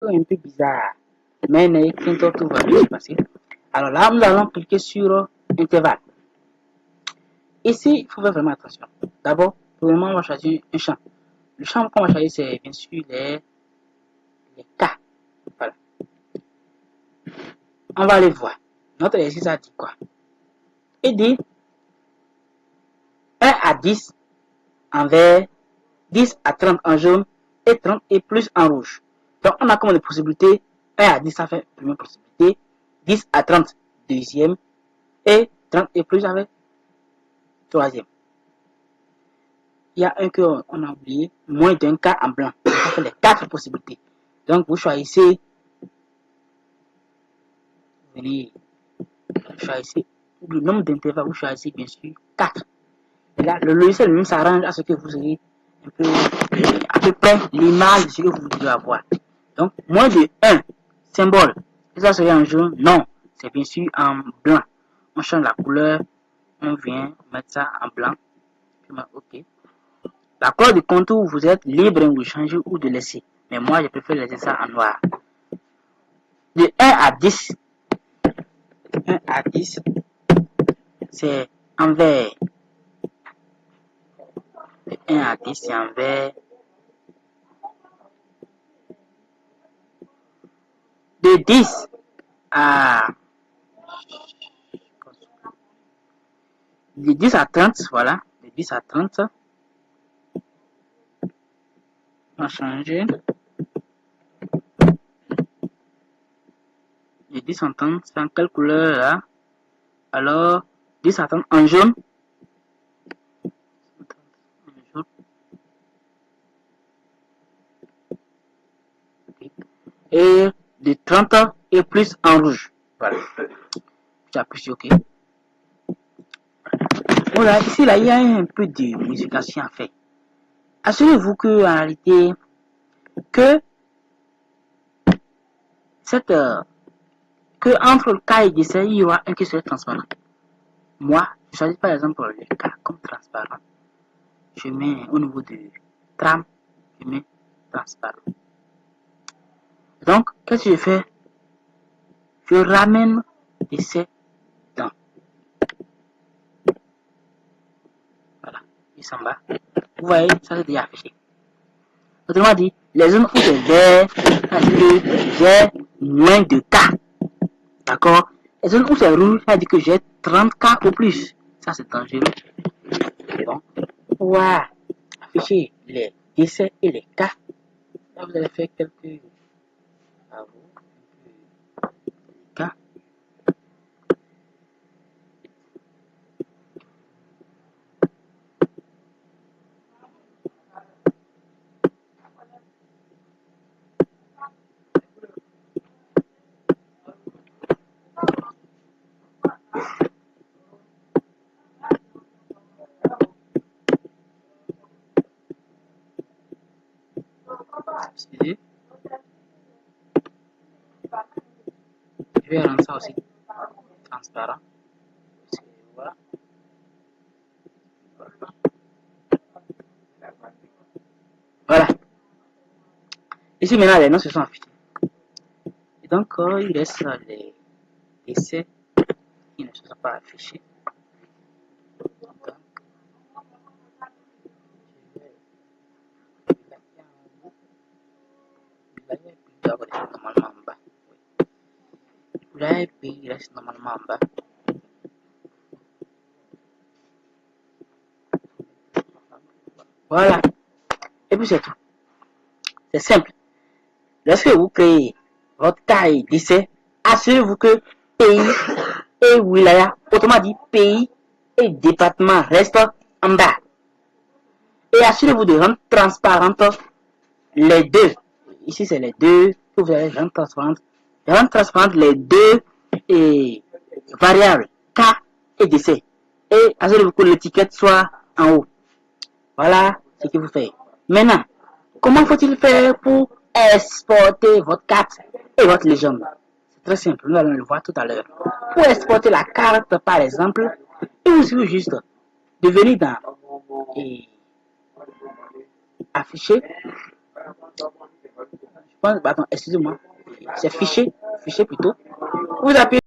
un peu bizarre. Mais n'ayez crainte, tout va bien se passer. Alors là, nous allons cliquer sur intervalle. Ici, il faut faire vraiment attention. D'abord, premièrement, on va choisir un champ. Le champ qu'on va choisir, c'est bien sûr les cas. Voilà. On va aller voir. Notre exercice a dit quoi? Il dit 1 à 10 en vert, 10 à 30 en jaune et 30 et plus en rouge. Donc, on a comme des possibilités. 1 à 10, ça fait première possibilité. 10 à 30, deuxième. Et 30 et plus avec troisième. Il y a un qu'on a oublié, moins d'un cas en blanc. Ça fait les 4 possibilités. Donc, vous choisissez, le nombre d'intervalles, vous choisissez bien sûr 4. Et là, le logiciel lui-même s'arrange à ce que vous ayez un peu, à peu près l'image de ce que vous devez avoir. Donc, moins de 1 symbole. Et ça serait en jaune? Non, c'est bien sûr en blanc. On change la couleur, on vient mettre ça en blanc. OK. La couleur du contour, vous êtes libre de changer ou de laisser. Mais moi, je préfère laisser ça en noir. De 1 à 10. 1 à 10, c'est en vert. De 1 à 10, c'est en vert. De 10 à... De 10 à 30, voilà. De 10 à 30. On va changer. De 10 à 30, c'est en quelle couleur là? Alors, 10 à 30 en jaune. Et de 30 et plus en rouge. Voilà. J'appuie sur OK. Voilà, ici là, il y a un peu de modification à faire. Assurez-vous que en réalité, que entre le cas et l'essai, il y aura un qui serait transparent. Moi, je choisis par exemple le cas comme transparent. Je mets au niveau de trame, je mets transparent. Donc, qu'est-ce que je fais? Je ramène l'essai dans. Voilà, il s'en va. Vous voyez, ça c'est déjà affiché. Autrement dit, les zones où c'est vert, ça dit que j'ai moins de cas. D'accord? Les zones où c'est rouge, ça dit que j'ai 30 cas ou plus. Ça c'est dangereux. Donc, ouais, afficher les essais et les cas. Là, vous allez faire quelques cas. Excusez. Je vais rendre ça aussi transparent. Voilà. Voilà. Ici maintenant les noms se sont affichés. Et donc il reste les essais qui ne sont pas affichés. Donc, normalement en bas. Là, et puis il reste normalement en bas. Voilà. Et puis c'est tout. C'est simple. Lorsque vous créez votre taille d'essai, assurez-vous que pays et wilaya, autrement dit pays et département restent en bas. Et assurez-vous de rendre transparentes les deux. Ici c'est les deux que vous allez rendre transparentes. Rendre transparentes les deux variables K et DC. Et assurez-vous que l'étiquette soit en haut. Voilà ce que vous faites. Maintenant, comment faut-il faire pour exporter votre carte et votre légende? C'est très simple, nous allons le voir tout à l'heure. Pour exporter la carte, par exemple, il vous suffit juste de venir dans afficher. Excusez-moi, c'est fichier plutôt. Vous appuyez